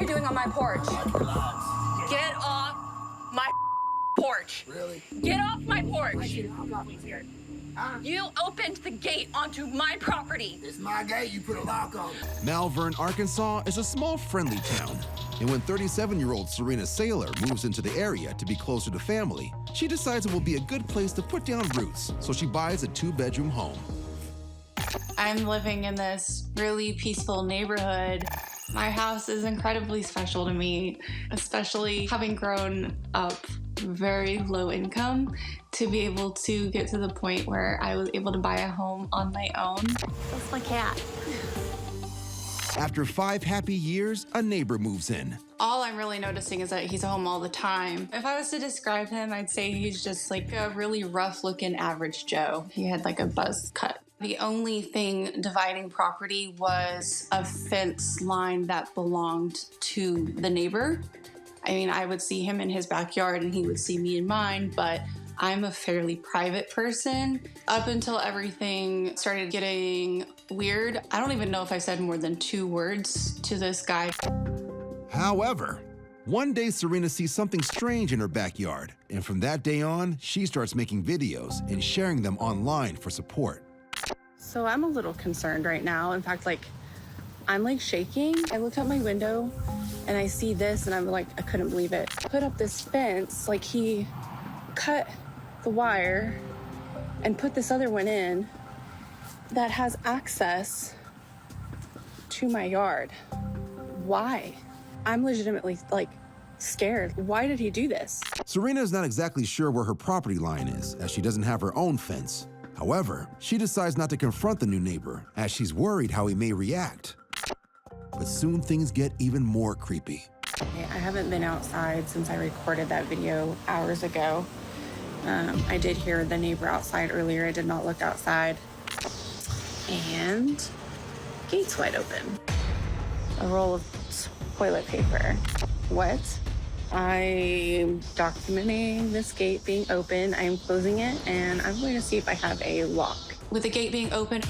are you doing on my porch? Get off my porch. Really? Get off my porch. You opened the gate onto my property. It's my gate. You put a lock on it. Malvern, Arkansas is a small, friendly town. And when 37-year-old Serena Saylor moves into the area to be closer to family, she decides it will be a good place to put down roots, so she buys a 2-bedroom home. I'm living in this really peaceful neighborhood. My house is incredibly special to me, especially having grown up very low income, to be able to get to the point where I was able to buy a home on my own. That's my cat. After 5 happy years, a neighbor moves in. All I'm really noticing is that he's home all the time. If I was to describe him, I'd say he's just like a really rough-looking average Joe. He had like a buzz cut. The only thing dividing property was a fence line that belonged to the neighbor. I mean, I would see him in his backyard and he would see me in mine, but I'm a fairly private person. Up until everything started getting weird, I don't even know if I said more than 2 words to this guy. However, one day Serena sees something strange in her backyard, and from that day on, she starts making videos and sharing them online for support. So I'm a little concerned right now. In fact, I'm shaking. I looked out my window and I see this and I'm like, I couldn't believe it. Put up this fence, he cut the wire and put this other one in that has access to my yard. Why? I'm legitimately scared. Why did he do this? Serena is not exactly sure where her property line is, as she doesn't have her own fence. However, she decides not to confront the new neighbor, as she's worried how he may react. But soon things get even more creepy. I haven't been outside since I recorded that video hours ago. I did hear the neighbor outside earlier. I did not look outside. And gate's wide open. A roll of toilet paper. What? I'm documenting this gate being open. I am closing it, and I'm going to see if I have a lock. With the gate being open,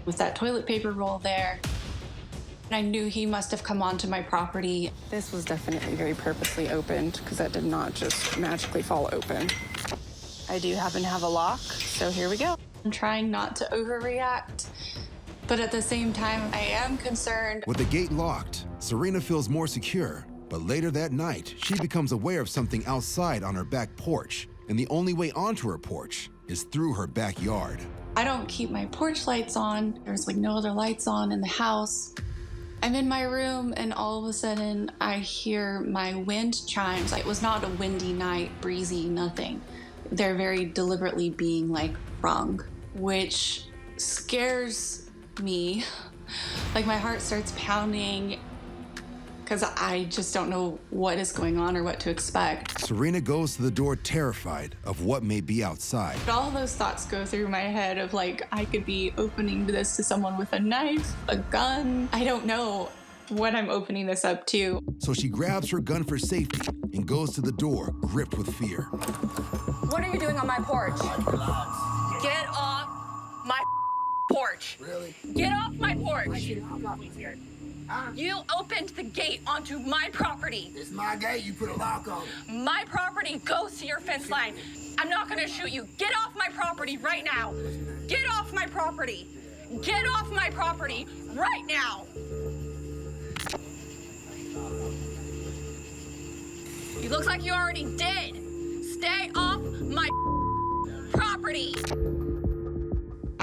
with that toilet paper roll there, I knew he must have come onto my property. This was definitely very purposely opened, because that did not just magically fall open. I do happen to have a lock, so here we go. I'm trying not to overreact, but at the same time, I am concerned. With the gate locked, Serena feels more secure. But later that night, she becomes aware of something outside on her back porch, and the only way onto her porch is through her backyard. I don't keep my porch lights on. There's no other lights on in the house. I'm in my room, and all of a sudden, I hear my wind chimes. It was not a windy night, breezy, nothing. They're very deliberately being rung, which scares me. My heart starts pounding, because I just don't know what is going on or what to expect. Serena goes to the door terrified of what may be outside. All those thoughts go through my head of I could be opening this to someone with a knife, a gun. I don't know what I'm opening this up to. So she grabs her gun for safety and goes to the door, gripped with fear. What are you doing on my porch? Get off my porch. Really? Get off my porch. You opened the gate onto my property. It's my gate. You put a lock on it. My property goes to your fence line. I'm not gonna shoot you. Get off my property right now. Get off my property. Get off my property right now. You look like you already did. Stay off my property.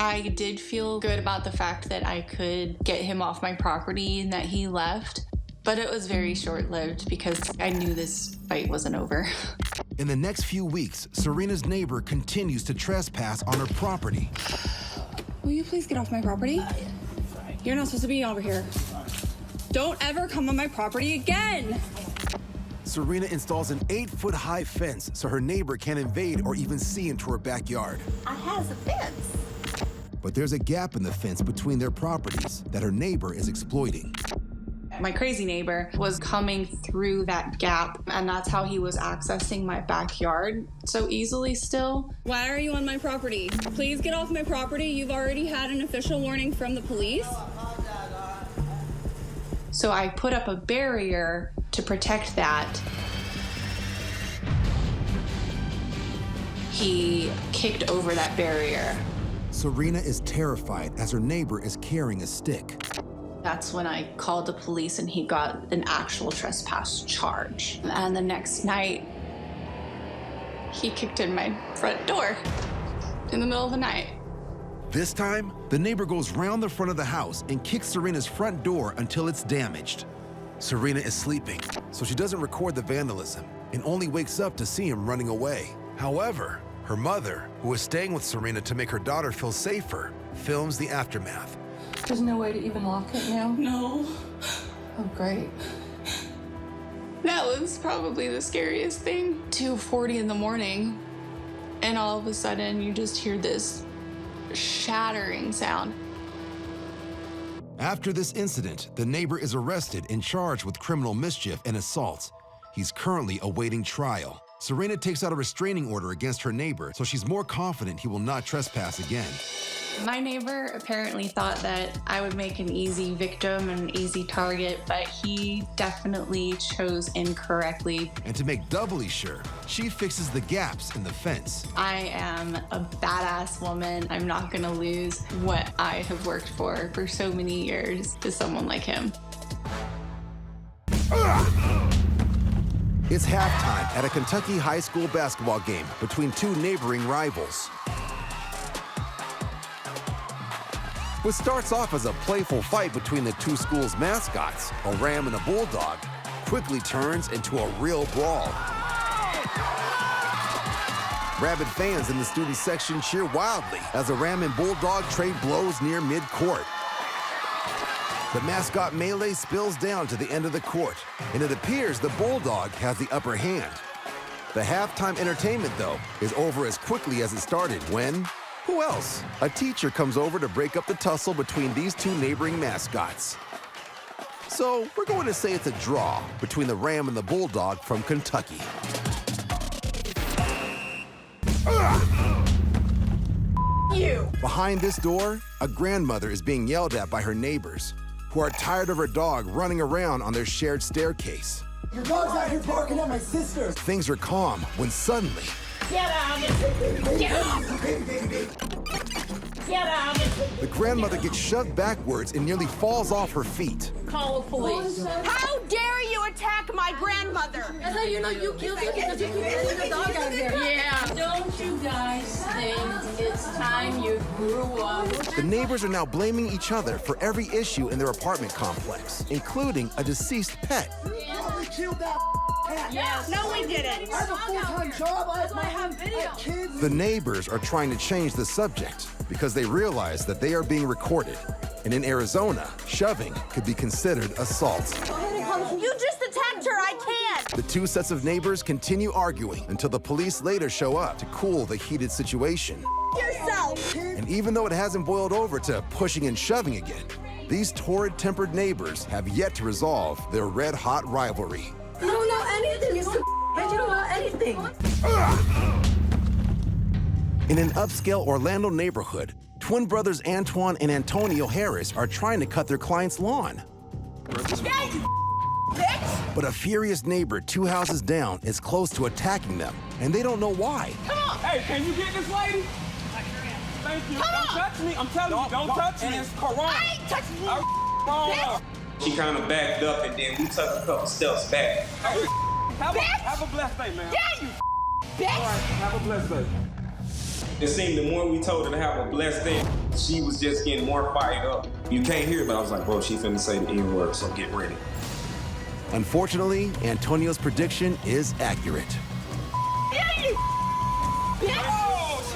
I did feel good about the fact that I could get him off my property and that he left, but it was very short-lived because I knew this fight wasn't over. In the next few weeks, Serena's neighbor continues to trespass on her property. Will you please get off my property? You're not supposed to be over here. Don't ever come on my property again! Serena installs an 8-foot-high fence so her neighbor can't invade or even see into her backyard. I has a fence. But there's a gap in the fence between their properties that her neighbor is exploiting. My crazy neighbor was coming through that gap, and that's how he was accessing my backyard so easily still. Why are you on my property? Please get off my property. You've already had an official warning from the police. So I put up a barrier to protect that. He kicked over that barrier. Serena is terrified as her neighbor is carrying a stick. That's when I called the police and he got an actual trespass charge. And the next night, he kicked in my front door in the middle of the night. This time, the neighbor goes round the front of the house and kicks Serena's front door until it's damaged. Serena is sleeping, so she doesn't record the vandalism and only wakes up to see him running away. However, her mother, who is staying with Serena to make her daughter feel safer, films the aftermath. There's no way to even lock it now? No. Oh, great. That was probably the scariest thing. 2:40 in the morning, and all of a sudden you just hear this shattering sound. After this incident, the neighbor is arrested and charged with criminal mischief and assault. He's currently awaiting trial. Serena takes out a restraining order against her neighbor, so she's more confident he will not trespass again. My neighbor apparently thought that I would make an easy victim and an easy target, but he definitely chose incorrectly. And to make doubly sure, she fixes the gaps in the fence. I am a badass woman. I'm not gonna lose what I have worked for so many years to someone like him. It's halftime at a Kentucky high school basketball game between two neighboring rivals. What starts off as a playful fight between the two schools' mascots, a ram and a bulldog, quickly turns into a real brawl. Rabid fans in the student section cheer wildly as the ram and bulldog trade blows near mid-court. The mascot melee spills down to the end of the court, and it appears the bulldog has the upper hand. The halftime entertainment, though, is over as quickly as it started when, who else? A teacher comes over to break up the tussle between these two neighboring mascots. So we're going to say it's a draw between the ram and the bulldog from Kentucky. You! Behind this door, a grandmother is being yelled at by her neighbors, who are tired of her dog running around on their shared staircase. Your dog's out here barking at my sister. Things are calm when suddenly, Get out! Get out! Get out! the grandmother gets shoved backwards and nearly falls off her feet. Call the police. How dare you attack my grandmother? And then you know you killed it because you keep letting the dog out there. Yeah. Don't you guys think it's time you grew up? The neighbors are now blaming each other for every issue in their apartment complex, including a deceased pet. We killed that cat. Yes. No, we didn't. I have a full-time job. I have kids. The neighbors are trying to change the subject because they realize that they are being recorded. And in Arizona, shoving could be considered assault. You just attacked her. I can't. The two sets of neighbors continue arguing until the police later show up to cool the heated situation. Yourself. And even though it hasn't boiled over to pushing and shoving again, these torrid-tempered neighbors have yet to resolve their red-hot rivalry. You don't know anything. You don't know anything. In an upscale Orlando neighborhood, twin brothers Antoine and Antonio Harris are trying to cut their client's lawn. Yeah, you bitch. But a furious neighbor 2 houses down is close to attacking them, and they don't know why. Come on. Hey, can you get this lady? Thank you. Come Don't on. touch me. I'm telling you, don't touch me. It's Corona. I ain't touching you. Corona. She kind of backed up and then we took a couple steps back. Have a blessed day, man. Yeah, you bitch. All right, have a blessed day. It seemed the more we told her to have a blessed day, she was just getting more fired up. You can't hear it, but I was like, bro, she finna say the N-word, so get ready. Unfortunately, Antonio's prediction is accurate. Yeah, you bitch.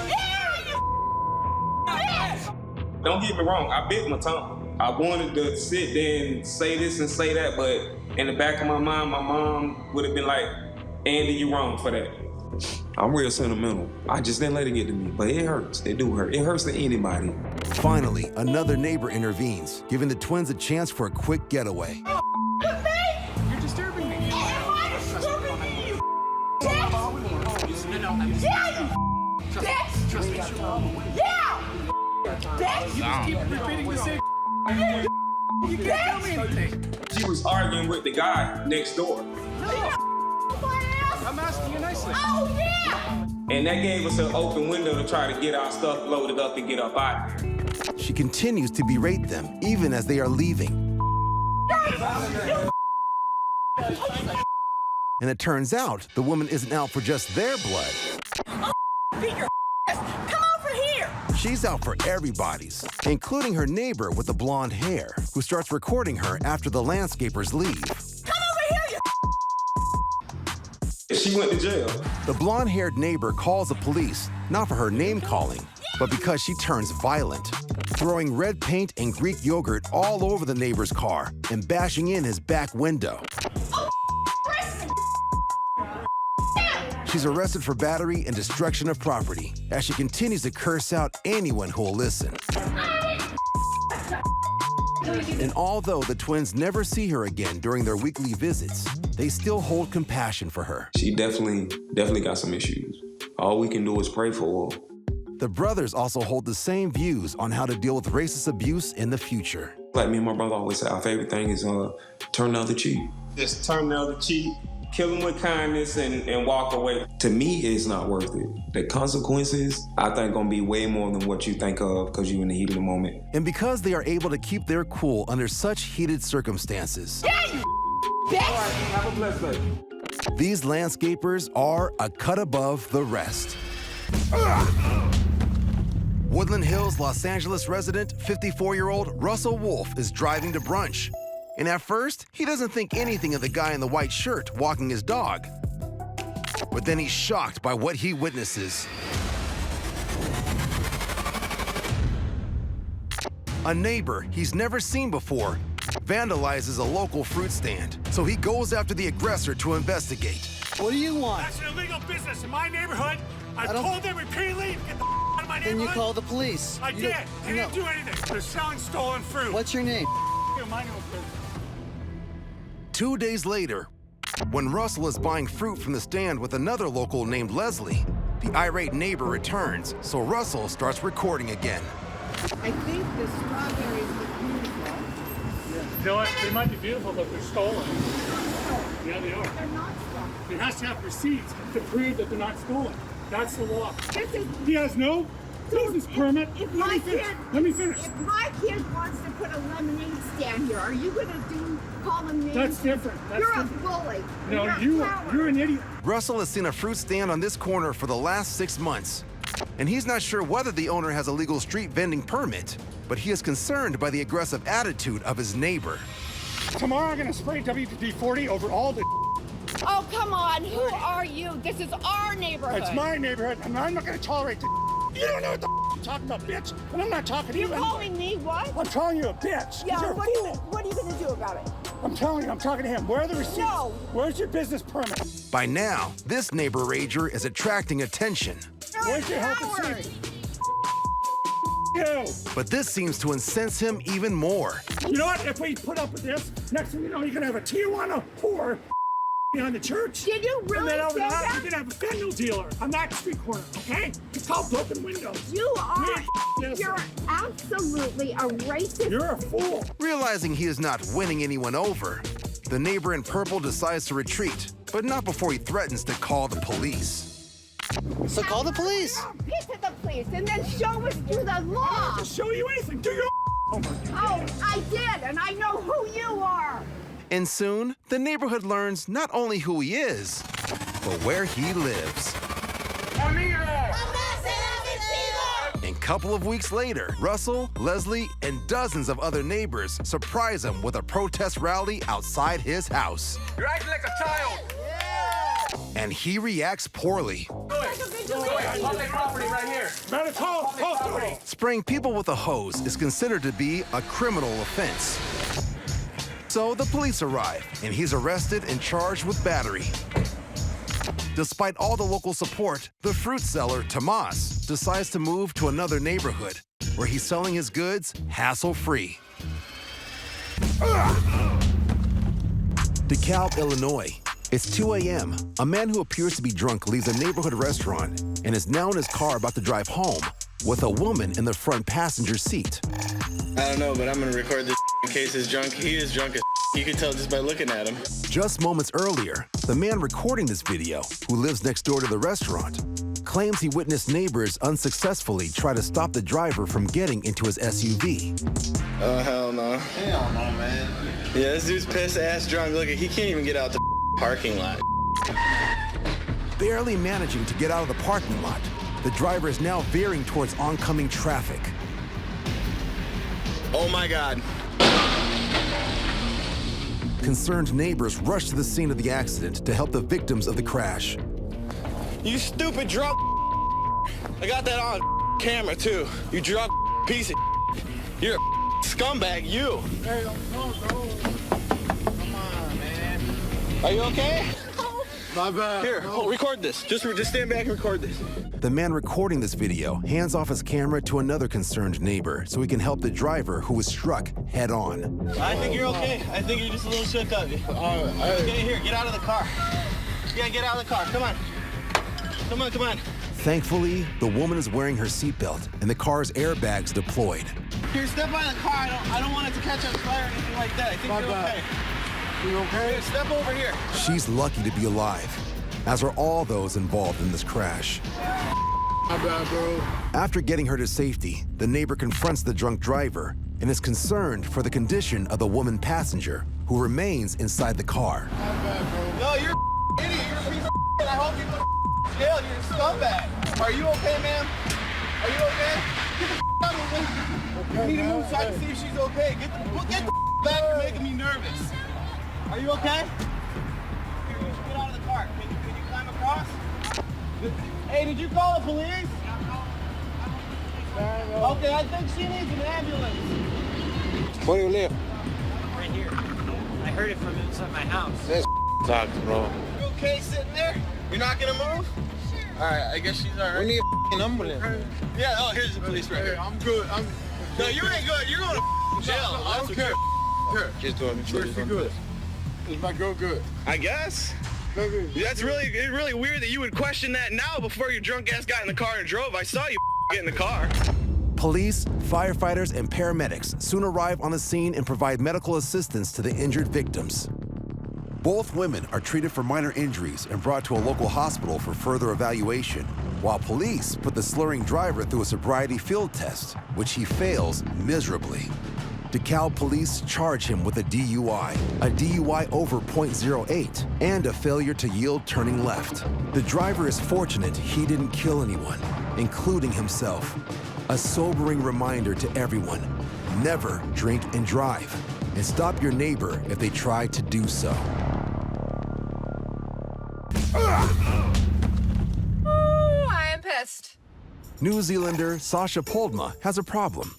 Yeah, you bitch. Don't get me wrong, I bit my tongue. I wanted to sit there and say this and say that, but in the back of my mind, my mom would have been like, Andy, you wrong for that. I'm real sentimental. I just didn't let it get to me, but it hurts. They do hurt. It hurts to anybody. Finally, another neighbor intervenes, giving the twins a chance for a quick getaway. You're disturbing me. Why are you disturbing me, you bitch? Yeah, you bitch. Trust me. Yeah. Bitch. Keep repeating the same. You can't tell me anything. She was arguing with the guy next door. I'm asking you nicely. Oh, yeah! And that gave us an open window to try to get our stuff loaded up and get up out of here. She continues to berate them, even as they are leaving. And it turns out the woman isn't out for just their blood. Come over here! She's out for everybody's, including her neighbor with the blonde hair, who starts recording her after the landscapers leave. Come over here, you... She went to jail. The blonde-haired neighbor calls the police, not for her name-calling, but because she turns violent, throwing red paint and Greek yogurt all over the neighbor's car and bashing in his back window. She's arrested for battery and destruction of property as she continues to curse out anyone who will listen. And although the twins never see her again during their weekly visits, they still hold compassion for her. She definitely got some issues. All we can do is pray for her. The brothers also hold the same views on how to deal with racist abuse in the future. Like me and my brother always say, our favorite thing is turn the other cheek. Just turn the other cheek, kill them with kindness, and walk away. To me, it's not worth it. The consequences, I think, gonna be way more than what you think of because you're in the heat of the moment. And because they are able to keep their cool under such heated circumstances, Have a blessed day. these landscapers are a cut above the rest. Woodland Hills, Los Angeles resident, 54-year-old Russell Wolf is driving to brunch. And at first, he doesn't think anything of the guy in the white shirt walking his dog. But then he's shocked by what he witnesses. A neighbor he's never seen before vandalizes a local fruit stand, so he goes after the aggressor to investigate. What do you want? That's an illegal business in my neighborhood. I've told them repeatedly to get the out of my neighborhood. Then you call the police. I did. They didn't do anything. They're selling stolen fruit. What's your name? My neighborhood. 2 days later, when Russell is buying fruit from the stand with another local named Leslie, the irate neighbor returns, so Russell starts recording again. I think the strawberries look beautiful. You know what? They might be beautiful, but they're stolen. Yeah, they are. They're not stolen. It has to have receipts to prove that they're not stolen. That's the law. This is... He has no business permit. If my kid... Let me finish. If my kid wants to put a lemonade stand here, are you gonna call him names? That's different. That's You're different. a bully. No, You're a coward. you're an idiot. Russell has seen a fruit stand on this corner for the last 6 months, and he's not sure whether the owner has a legal street vending permit, but he is concerned by the aggressive attitude of his neighbor. Tomorrow I'm gonna spray WD-40 over all the. Oh, come on. Who are you? This is our neighborhood. It's my neighborhood, and I'm not gonna tolerate the. You don't know what the you're talking about, bitch. And I'm not talking to you. You're calling me what? I'm calling you a bitch. Yeah, You're a fool. what are you gonna do about it? I'm telling you, I'm talking to him. Where are the receipts? No. Where's your business permit? By now, this neighbor rager is attracting attention, Where's your health and safety? You. but this seems to incense him even more. You know what? If we put up with this, next thing you know, you're gonna have a Tijuana whore behind the church. Did you And really then over say there, that? you're gonna have a fentanyl dealer on that street corner, okay? It's called broken windows. You are. Yes. You're absolutely a racist. You're a fool. Realizing he is not winning anyone over, the neighbor in purple decides to retreat, but not before he threatens to call the police. So call the police. Get to the police and then show us through the law. To show you anything, do your Oh, I did, and I know who you are. And soon, the neighborhood learns not only who he is, but where he lives. And a couple of weeks later, Russell, Leslie, and dozens of other neighbors surprise him with a protest rally outside his house. You're acting like a child. And he reacts poorly, Public property right here. better call authority. spraying people with a hose is considered to be a criminal offense. So the police arrive, and he's arrested and charged with battery. Despite all the local support, the fruit seller, Tomas, decides to move to another neighborhood where he's selling his goods hassle-free. DeKalb, Illinois. It's 2 a.m. A man who appears to be drunk leaves a neighborhood restaurant and is now in his car about to drive home with a woman in the front passenger seat. I don't know, but I'm gonna record this. case is drunk. He is drunk as you can tell just by looking at him. Just moments earlier, the man recording this video, who lives next door to the restaurant, claims he witnessed neighbors unsuccessfully try to stop the driver from getting into his SUV. Oh, hell no. Hell no, man. Yeah, this dude's pissed ass drunk. Look, he can't even get out the parking lot. Barely managing to get out of the parking lot, the driver is now veering towards oncoming traffic. Oh my God. Concerned neighbors rush to the scene of the accident to help the victims of the crash. You stupid drunk. I got that on camera too. You drunk piece of. You're a scumbag, you. Hey, bro. Come on, man. Are you okay? My bad. Here, record this. Just stand back and record this. The man recording this video hands off his camera to another concerned neighbor so he can help the driver who was struck head on. I think you're okay. I think you're just a little shook up. Okay, here, get out of the car. Yeah, get out of the car. Come on. Come on, come on. Thankfully, the woman is wearing her seatbelt and the car's airbags deployed. Here, step out of the car. I don't want it to catch on fire or anything like that. I think you're okay. You okay? Here, step over here. She's lucky to be alive, as are all those involved in this crash. My bad, bro. After getting her to safety, the neighbor confronts the drunk driver and is concerned for the condition of the woman passenger who remains inside the car. My bad, bro. No, you're an idiot. You're a piece of I hope you go to jail. You're a scumbag. Are you okay, ma'am? Are you okay? Get the out of the way. You need to move so I can see if she's okay. Get the back. You're making me nervous. Are you okay? Here, you should get out of the car. Can you climb across? Hey, did you call the police? Okay, I think she needs an ambulance. Where do you live? Right here. I heard it from inside my house. This sucks, bro. You okay sitting there? You're not gonna move? All right, I guess she's all right. We need an ambulance. Yeah, oh, here's the police right here. I'm good. No, you ain't good. You're going to jail. I don't care. Here. Just doing Where's she good? Is my girl good? I guess. That's really weird that you would question that now before your drunk ass got in the car and drove. I saw you get in the car. Police, firefighters, and paramedics soon arrive on the scene and provide medical assistance to the injured victims. Both women are treated for minor injuries and brought to a local hospital for further evaluation, while police put the slurring driver through a sobriety field test, which he fails miserably. DeKalb police charge him with a DUI over .08, and a failure to yield turning left. The driver is fortunate he didn't kill anyone, including himself. A sobering reminder to everyone: never drink and drive, and stop your neighbor if they try to do so. Ooh, I am pissed. New Zealander Sasha Poldma has a problem.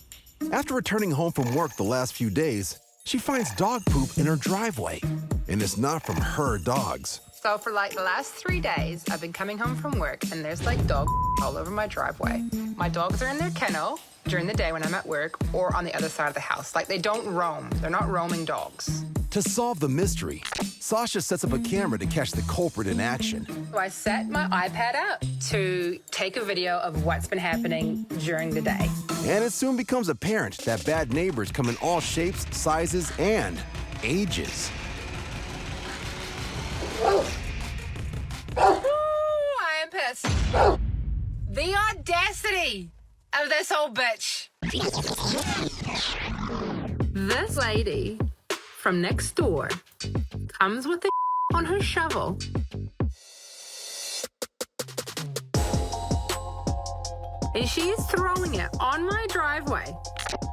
After returning home from work the last few days, she finds dog poop in her driveway, and it's not from her dogs. So for like the last 3 days, I've been coming home from work and there's like dog all over my driveway. My dogs are in their kennel during the day when I'm at work or on the other side of the house. Like they don't roam. They're not roaming dogs. To solve the mystery, Sasha sets up a camera to catch the culprit in action. So I set my iPad up to take a video of what's been happening during the day. And it soon becomes apparent that bad neighbors come in all shapes, sizes, and ages. Ooh, I am pissed. The audacity of this old bitch. This lady from next door comes with the on her shovel. And she's throwing it on my driveway.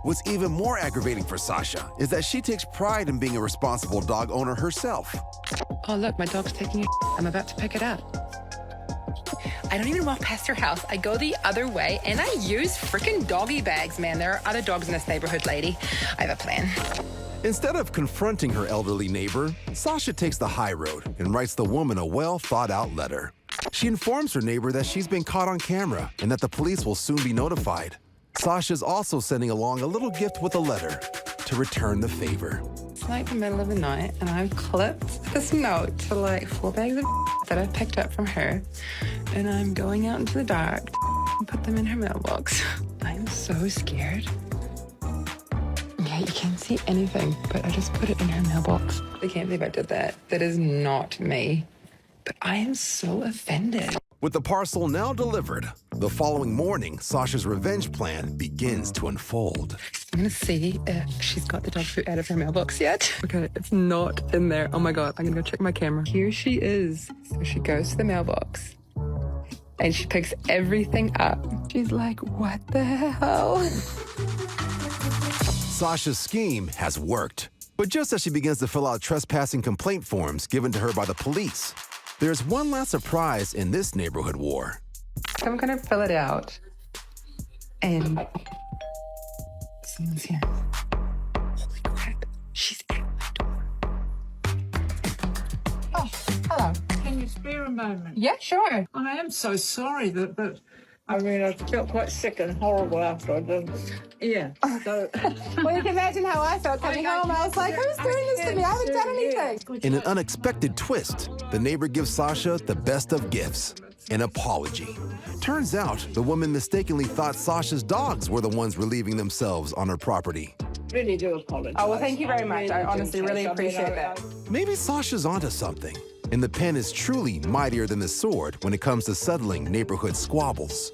What's even more aggravating for Sasha is that she takes pride in being a responsible dog owner herself. Oh, look, my dog's taking a I'm about to pick it up. I don't even walk past her house. I go the other way, and I use freaking doggy bags, man. There are other dogs in this neighborhood, lady. I have a plan. Instead of confronting her elderly neighbor, Sasha takes the high road and writes the woman a well-thought-out letter. She informs her neighbor that she's been caught on camera and that the police will soon be notified. Sasha's also sending along a little gift with a letter to return the favor. It's like the middle of the night, and I've clipped this note to like 4 bags of that I picked up from her, and I'm going out into the dark and put them in her mailbox. I am so scared. In Okay, you can't see anything, but I just put it in her mailbox. I can't believe I did that. That is not me. But I am so offended. With the parcel now delivered, the following morning, Sasha's revenge plan begins to unfold. I'm gonna see if she's got the dog food out of her mailbox yet. Okay, it's not in there. Oh my God, I'm gonna go check my camera. Here she is. So she goes to the mailbox and she picks everything up. She's like, what the hell? Sasha's scheme has worked. But just as she begins to fill out trespassing complaint forms given to her by the police, there's one last surprise in this neighborhood war. I'm gonna fill it out. And someone's here. Holy crap, she's at my door. Oh, hello. Can you spare a moment? Yeah, sure. I am so sorry that I mean, I felt quite sick and horrible after I did. Yeah. So. Well, you can imagine how I felt coming home. I was like, who's doing this to me? I haven't done anything. In an unexpected twist, the neighbor gives Sasha the best of gifts, an apology. Turns out, the woman mistakenly thought Sasha's dogs were the ones relieving themselves on her property. Really do apologize. Oh, well, thank you very much. I honestly really appreciate that. Maybe Sasha's onto something, and the pen is truly mightier than the sword when it comes to settling neighborhood squabbles.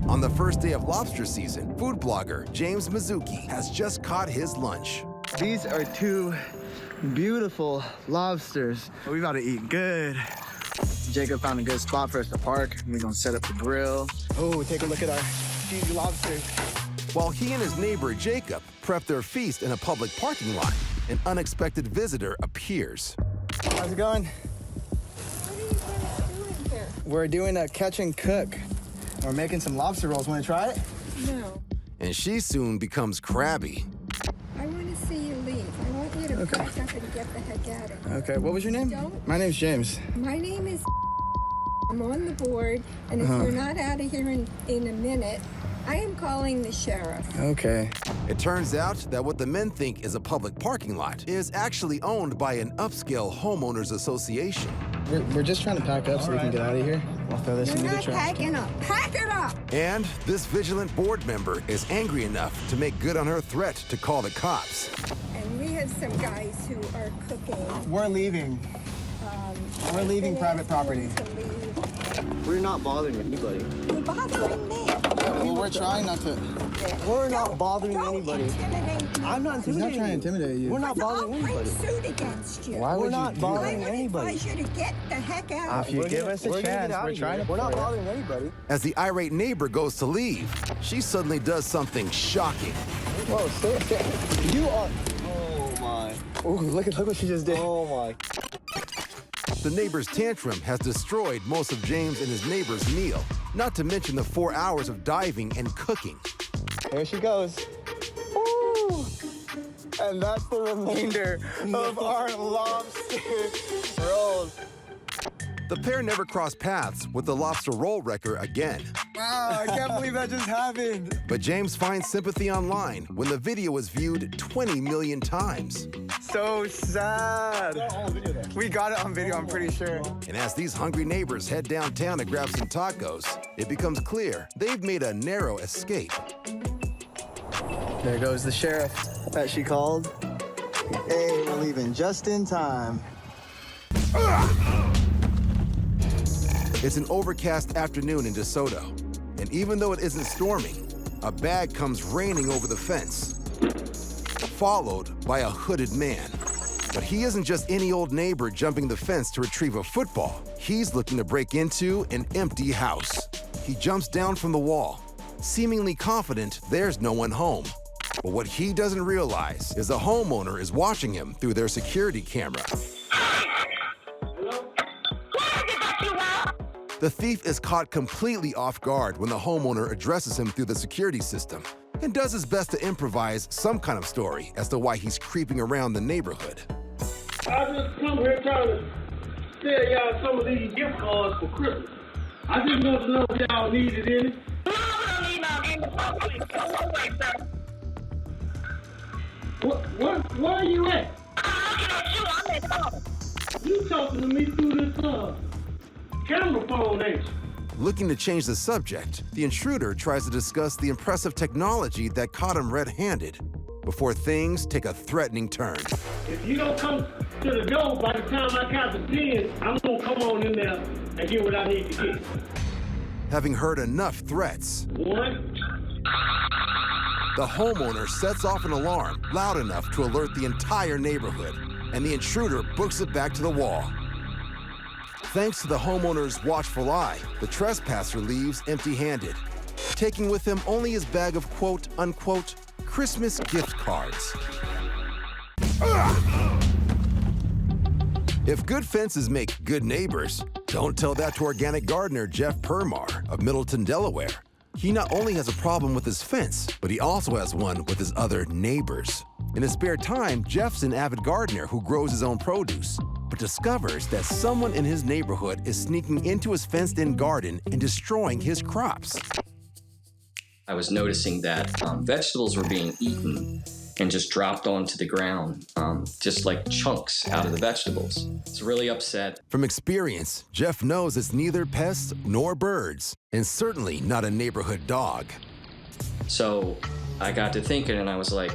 On the first day of lobster season, food blogger James Mizuki has just caught his lunch. These are two beautiful lobsters. We about to eat good. Jacob found a good spot for us to park. We're gonna set up the grill. Oh, take a look at our huge lobsters. While he and his neighbor Jacob prep their feast in a public parking lot, an unexpected visitor appears. How's it going? What are you guys doing here? We're doing a catch and cook. We're making some lobster rolls. Want to try it? No. And she soon becomes crabby. I want to see you leave. I want you to pack up and get the heck out of here. Okay, what was your name? Don't. My name's James. My name is I'm on the board, and if you're not out of here in a minute, I am calling the sheriff. Okay. It turns out that what the men think is a public parking lot is actually owned by an upscale homeowners association. We're just trying to pack up so we can get out of here. We'll throw this You're into the not trash. packing up. Pack it up! And this vigilant board member is angry enough to make good on her threat to call the cops. And we have some guys who are cooking. We're leaving. We're leaving private property. We're not bothering anybody. You're bothering me. Well, we're trying not to. We're not bothering anybody. I'm not intimidating. He's not trying to intimidate you. We're not bothering anybody. I'll bring suit against you. Why would you do bothering that? anybody. I would advise you to get the heck out. If you give us a chance, we're trying to. We're not bothering anybody. As the irate neighbor goes to leave, she suddenly does something shocking. Whoa, sit. You are. Oh my. Oh, look what she just did. Oh my. The neighbor's tantrum has destroyed most of James and his neighbor's meal, not to mention the 4 hours of diving and cooking. There she goes. Ooh. And that's the remainder of our lobster rolls. The pair never cross paths with the lobster roll wrecker again. Wow, I can't believe that just happened. But James finds sympathy online when the video was viewed 20 million times. So sad. We got it on video, I'm pretty sure. And as these hungry neighbors head downtown to grab some tacos, it becomes clear they've made a narrow escape. There goes the sheriff that she called. Hey, we're leaving just in time. It's an overcast afternoon in DeSoto, and even though it isn't storming, a bag comes raining over the fence, followed by a hooded man. But he isn't just any old neighbor jumping the fence to retrieve a football. He's looking to break into an empty house. He jumps down from the wall, seemingly confident there's no one home. But what he doesn't realize is the homeowner is watching him through their security camera. The thief is caught completely off guard when the homeowner addresses him through the security system and does his best to improvise some kind of story as to why he's creeping around the neighborhood. I just come here trying to sell y'all some of these gift cards for Christmas. I just want to know if y'all needed any. Where are you at? You talking to me through this camera phone, ain't you? Looking to change the subject, the intruder tries to discuss the impressive technology that caught him red-handed before things take a threatening turn. If you don't come to the door by the time I count to 10, I'm gonna come on in there and get what I need to get. Having heard enough threats, 1. the homeowner sets off an alarm loud enough to alert the entire neighborhood, and the intruder books it back to the wall. Thanks to the homeowner's watchful eye, the trespasser leaves empty-handed, taking with him only his bag of quote-unquote Christmas gift cards. If good fences make good neighbors, don't tell that to organic gardener Jeff Permar of Middleton, Delaware. He not only has a problem with his fence, but he also has one with his other neighbors. In his spare time, Jeff's an avid gardener who grows his own produce, but discovers that someone in his neighborhood is sneaking into his fenced-in garden and destroying his crops. I was noticing that vegetables were being eaten and just dropped onto the ground, just like chunks out of the vegetables. It's really upset. From experience, Jeff knows it's neither pests nor birds, and certainly not a neighborhood dog. So I got to thinking, and I was like,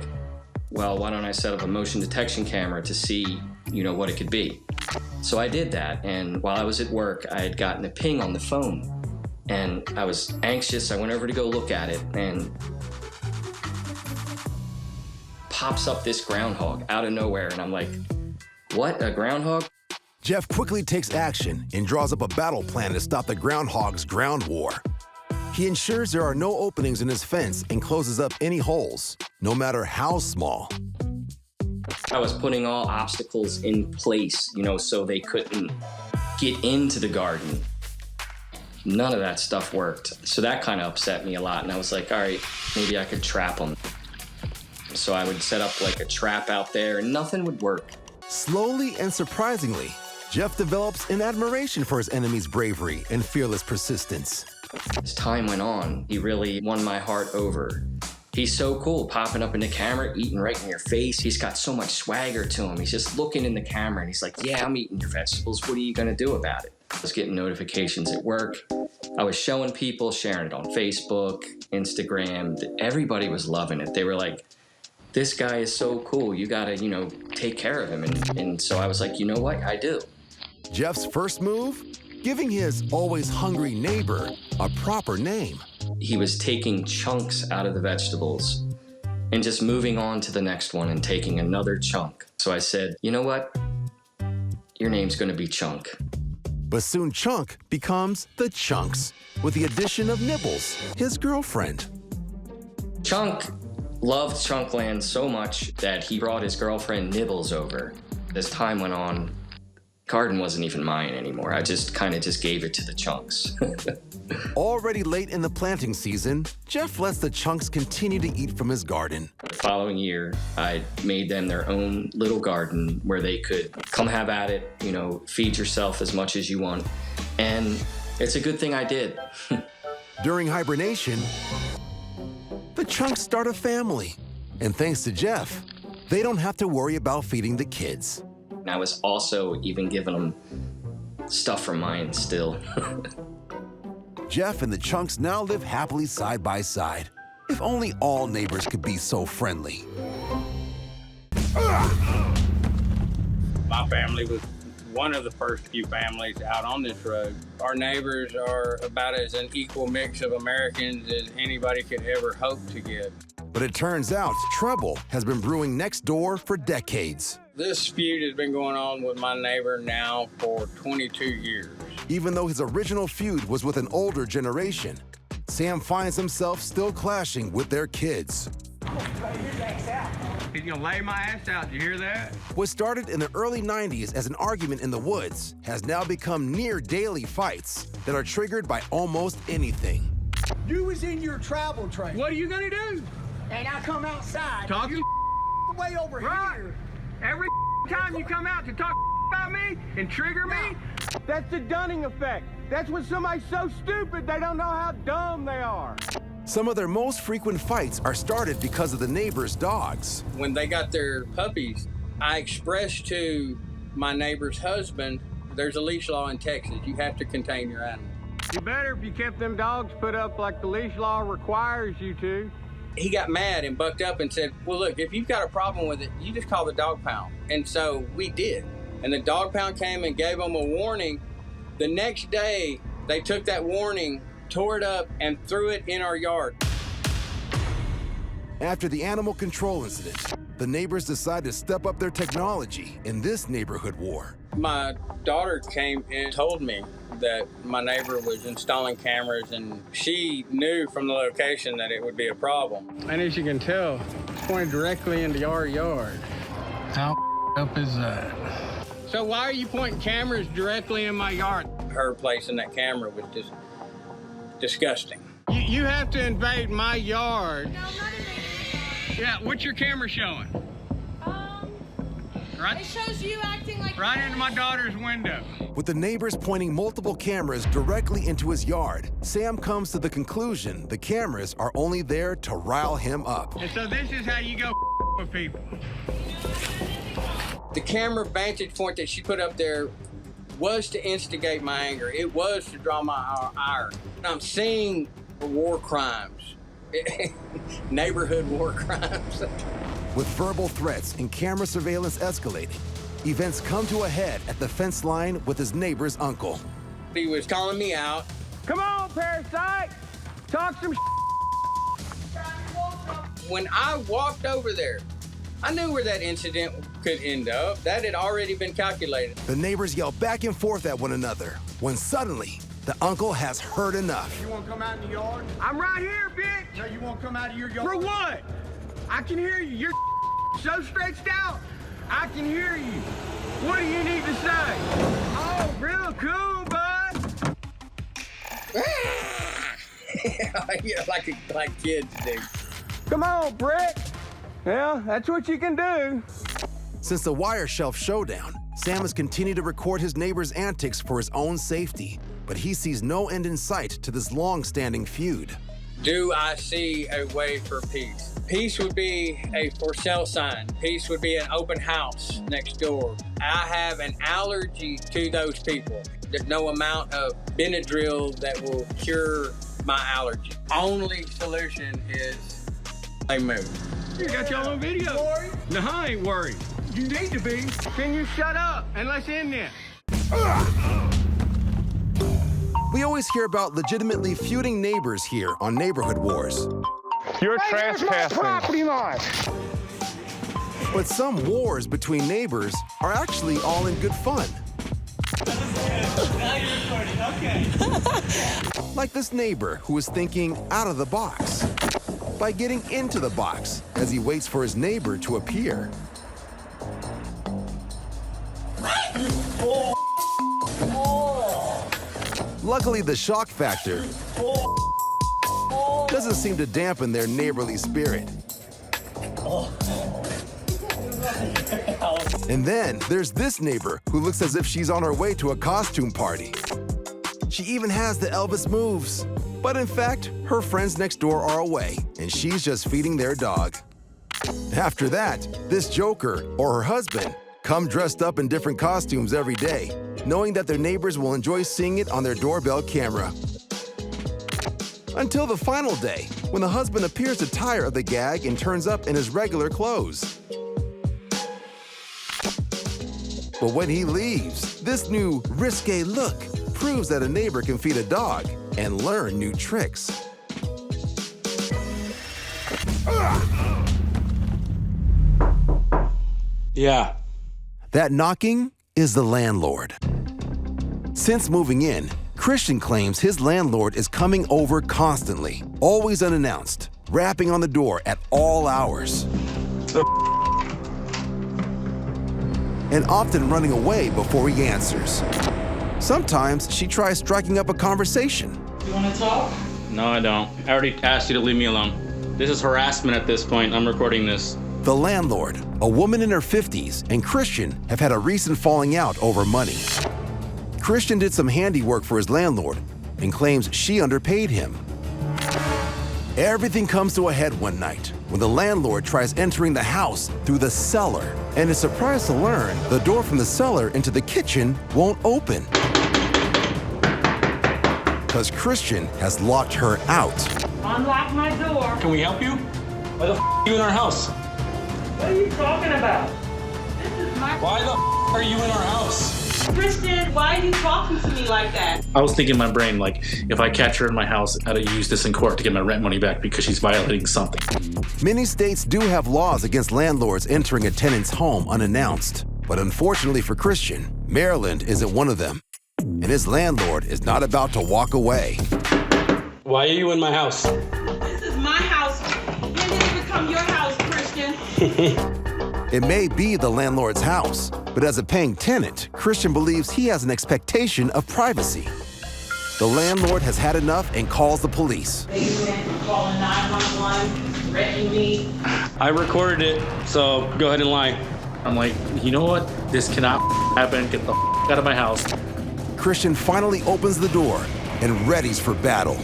well, why don't I set up a motion detection camera to see, what it could be? So I did that, and while I was at work, I had gotten a ping on the phone, and I was anxious. I went over to go look at it, and pops up this groundhog out of nowhere, and I'm like, what, a groundhog? Jeff quickly takes action and draws up a battle plan to stop the groundhog's ground war. He ensures there are no openings in his fence and closes up any holes, no matter how small. I was putting all obstacles in place, so they couldn't get into the garden. None of that stuff worked. So that kind of upset me a lot, and I was like, all right, maybe I could trap them. So I would set up like a trap out there, and nothing would work. Slowly and surprisingly, Jeff develops an admiration for his enemy's bravery and fearless persistence. As time went on, he really won my heart over. He's so cool, popping up in the camera, eating right in your face. He's got so much swagger to him. He's just looking in the camera, and he's like, yeah, I'm eating your vegetables. What are you gonna do about it? I was getting notifications at work. I was showing people, sharing it on Facebook, Instagram. Everybody was loving it. They were like, this guy is so cool. You gotta, take care of him. And so I was like, you know what? I do. Jeff's first move? Giving his always hungry neighbor a proper name. He was taking chunks out of the vegetables and just moving on to the next one and taking another chunk. So I said, you know what? Your name's gonna be Chunk. But soon Chunk becomes the Chunks, with the addition of Nibbles, his girlfriend. Chunk loved Chunkland so much that he brought his girlfriend Nibbles over. As time went on, garden wasn't even mine anymore. I just gave it to the Chunks. Already late in the planting season, Jeff lets the Chunks continue to eat from his garden. The following year, I made them their own little garden where they could come have at it, feed yourself as much as you want. And it's a good thing I did. During hibernation, the Chunks start a family. And thanks to Jeff, they don't have to worry about feeding the kids. And I was also even giving them stuff from mine still. Jeff and the Chunks now live happily side by side. If only all neighbors could be so friendly. My family was one of the first few families out on this road. Our neighbors are about as an equal mix of Americans as anybody could ever hope to get. But it turns out trouble has been brewing next door for decades. This feud has been going on with my neighbor now for 22 years. Even though his original feud was with an older generation, Sam finds himself still clashing with their kids. He's gonna lay my ass out, you hear that? What started in the early 90s as an argument in the woods has now become near daily fights that are triggered by almost anything. You was in your travel trailer. What are you gonna do? And I come outside. Talking you way over here. Every time you come out to talk about me and trigger me? That's the Dunning effect. That's when somebody's so stupid they don't know how dumb they are. Some of their most frequent fights are started because of the neighbors' dogs. When they got their puppies, I expressed to my neighbor's husband, there's a leash law in Texas. You have to contain your animal. You better if you kept them dogs put up like the leash law requires you to. He got mad and bucked up and said, well, look, if you've got a problem with it, you just call the dog pound. And so we did. And the dog pound came and gave them a warning. The next day, they took that warning, tore it up, and threw it in our yard. After the animal control incident, the neighbors decided to step up their technology in this neighborhood war. My daughter came and told me that my neighbor was installing cameras, and she knew from the location that it would be a problem. And as you can tell, it's pointed directly into our yard. How up is that? So why are you pointing cameras directly in my yard? Her placing that camera was just disgusting. You have to invade my yard. No, I'm not invading your yard. Yeah, what's your camera showing? Right? It shows you acting like... Right into my daughter's window. With the neighbors pointing multiple cameras directly into his yard, Sam comes to the conclusion the cameras are only there to rile him up. And so this is how you go with people. The camera vantage point that she put up there was to instigate my anger. It was to draw my ire. I'm seeing war crimes, neighborhood war crimes. With verbal threats and camera surveillance escalating, events come to a head at the fence line with his neighbor's uncle. He was calling me out. Come on, parasite! Talk some When I walked over there, I knew where that incident could end up. That had already been calculated. The neighbors yell back and forth at one another when suddenly the uncle has heard enough. You want to come out in the yard? I'm right here, bitch! No, you want to come out of your yard? For what? I can hear you. You're so stretched out. I can hear you. What do you need to say? Oh, real cool, bud. Yeah, like kids do. Come on, Brick. Yeah, that's what you can do. Since the wire shelf showdown, Sam has continued to record his neighbor's antics for his own safety, but he sees no end in sight to this long-standing feud. Do I see a way for peace? Peace would be a for sale sign. Peace would be an open house next door. I have an allergy to those people. There's no amount of Benadryl that will cure my allergy. Only solution is they move. You got y'all on video. Worried? No, I ain't worried. You need to be. Can you shut up and let's end this? We always hear about legitimately feuding neighbors here on Neighborhood Wars. You're trespassing. Property line. But some wars between neighbors are actually all in good fun. Now you're recording, okay. Like this neighbor who is thinking out of the box by getting into the box as he waits for his neighbor to appear. Luckily, the shock factor doesn't seem to dampen their neighborly spirit. And then there's this neighbor who looks as if she's on her way to a costume party. She even has the Elvis moves. But in fact, her friends next door are away, and she's just feeding their dog. After that, this joker, or her husband, come dressed up in different costumes every day, knowing that their neighbors will enjoy seeing it on their doorbell camera. Until the final day, when the husband appears to tire of the gag and turns up in his regular clothes. But when he leaves, this new risque look proves that a neighbor can feed a dog and learn new tricks. Yeah. That knocking is the landlord. Since moving in, Christian claims his landlord is coming over constantly, always unannounced, rapping on the door at all hours. And often running away before he answers. Sometimes she tries striking up a conversation. You want to talk? No, I don't. I already asked you to leave me alone. This is harassment at this point. I'm recording this. The landlord, a woman in her 50s, and Christian have had a recent falling out over money. Christian did some handiwork for his landlord and claims she underpaid him. Everything comes to a head one night when the landlord tries entering the house through the cellar and is surprised to learn the door from the cellar into the kitchen won't open. because Christian has locked her out. Unlock my door. Can we help you? Why the are you in our house? What are you talking about? This is my... Why the are you in our house? Christian, why are you talking to me like that? I was thinking in my brain, like, if I catch her in my house, I gotta use this in court to get my rent money back because she's violating something. Many states do have laws against landlords entering a tenant's home unannounced. But unfortunately for Christian, Maryland isn't one of them. And his landlord is not about to walk away. Why are you in my house? This is my house. When did it become your house, Christian? It may be the landlord's house, but as a paying tenant, Christian believes he has an expectation of privacy. The landlord has had enough and calls the police. Calling 911, threatening me. I recorded it, so go ahead and lie. I'm like, you know what? This cannot happen. Get the out of my house. Christian finally opens the door and readies for battle.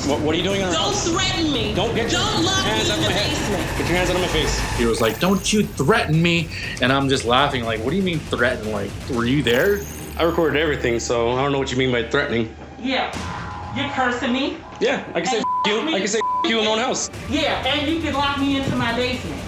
What are you doing in our house? Don't threaten me. Don't get your hands out of my head. Basement. Get your hands out of my face. He was like, don't you threaten me. And I'm just laughing like, what do you mean threaten? Like, were you there? I recorded everything, so I don't know what you mean by threatening. Yeah. You're cursing me? Yeah, I can say you. I can say you in my own house. Yeah, and you can lock me into my basement.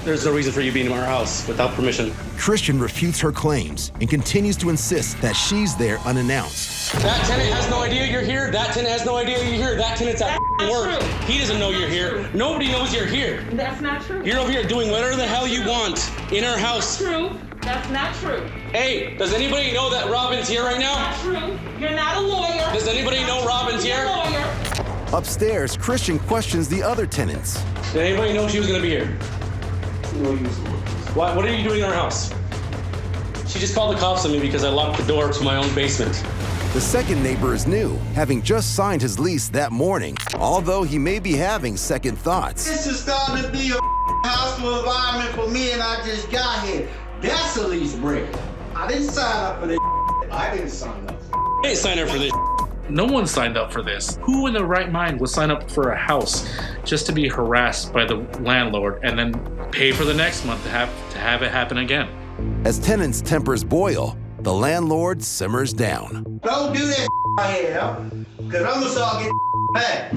There's no reason for you being in our house without permission. Christian refutes her claims and continues to insist that she's there unannounced. That tenant has no idea you're here. That tenant has no idea you're here. That tenant's at work. True. He doesn't know you're here. Nobody knows you're here. That's not true. You're over here doing whatever the hell you want in our house. True. That's not true. Hey, does anybody know that Robin's here right now? Not true. You're not a lawyer. Does anybody know Robin's here? You're a lawyer. Upstairs, Christian questions the other tenants. Did anybody know she was gonna be here? What are you doing in our house? She just called the cops on me because I locked the door to my own basement. The second neighbor is new, having just signed his lease that morning, although he may be having second thoughts. This is starting to be a hostile environment for me, and I just got here. That's a lease break. I didn't sign up for this. I didn't sign up. I didn't sign up for this. No one signed up for this. Who in their right mind would sign up for a house just to be harassed by the landlord and then pay for the next month to have it happen again? As tenants' tempers boil, the landlord simmers down. Don't do that right here, because I'm going to start getting back.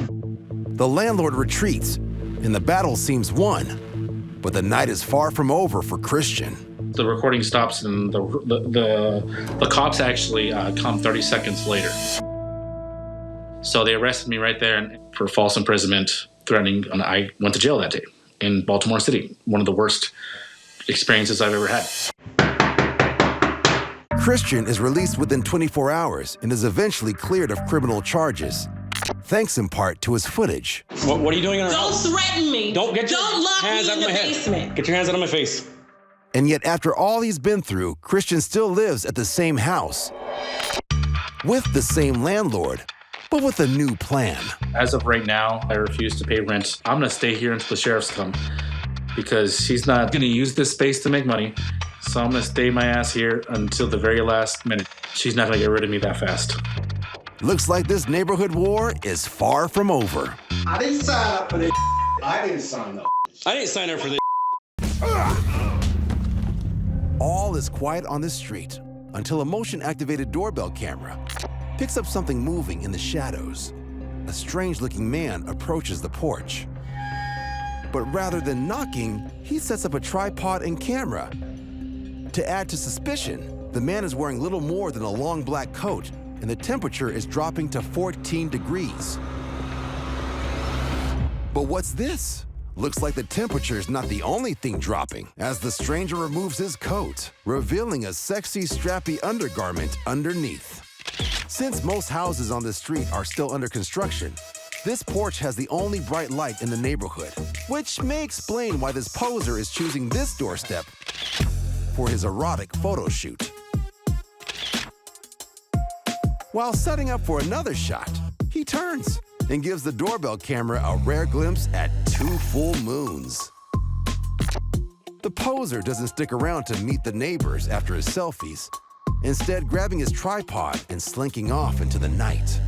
The landlord retreats, and the battle seems won. But the night is far from over for Christian. The recording stops, and the cops actually come 30 seconds later. So they arrested me right there for false imprisonment, threatening, and I went to jail that day in Baltimore City. One of the worst experiences I've ever had. Christian is released within 24 hours and is eventually cleared of criminal charges, thanks in part to his footage. What are you doing in our house? Don't threaten me. Don't get your lock hands me out in of my the head. basement. Get your hands out of my face. And yet, after all he's been through, Christian still lives at the same house, with the same landlord, but with a new plan. As of right now, I refuse to pay rent. I'm gonna stay here until the sheriffs come because she's not gonna use this space to make money. So I'm gonna stay my ass here until the very last minute. She's not gonna get rid of me that fast. Looks like this neighborhood war is far from over. I didn't sign up for this. I didn't sign up. I didn't sign up for this. All is quiet on the street until a motion-activated doorbell camera picks up something moving in the shadows. A strange-looking man approaches the porch. But rather than knocking, he sets up a tripod and camera. To add to suspicion, the man is wearing little more than a long black coat, and the temperature is dropping to 14 degrees. But what's this? Looks like the temperature is not the only thing dropping, as the stranger removes his coat, revealing a sexy, strappy undergarment underneath. Since most houses on the street are still under construction, this porch has the only bright light in the neighborhood, which may explain why this poser is choosing this doorstep for his erotic photo shoot. While setting up for another shot, he turns and gives the doorbell camera a rare glimpse at 2 full moons. The poser doesn't stick around to meet the neighbors after his selfies, instead grabbing his tripod and slinking off into the night.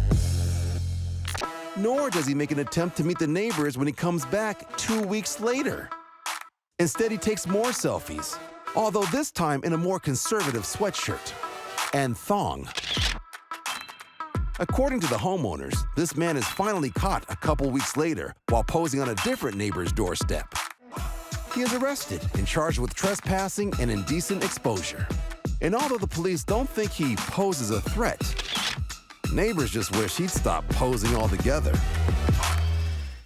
Nor does he make an attempt to meet the neighbors when he comes back 2 weeks later. Instead, he takes more selfies, although this time in a more conservative sweatshirt and thong. According to the homeowners, this man is finally caught a couple weeks later while posing on a different neighbor's doorstep. He is arrested and charged with trespassing and indecent exposure. And although the police don't think he poses a threat, neighbors just wish he'd stop posing altogether.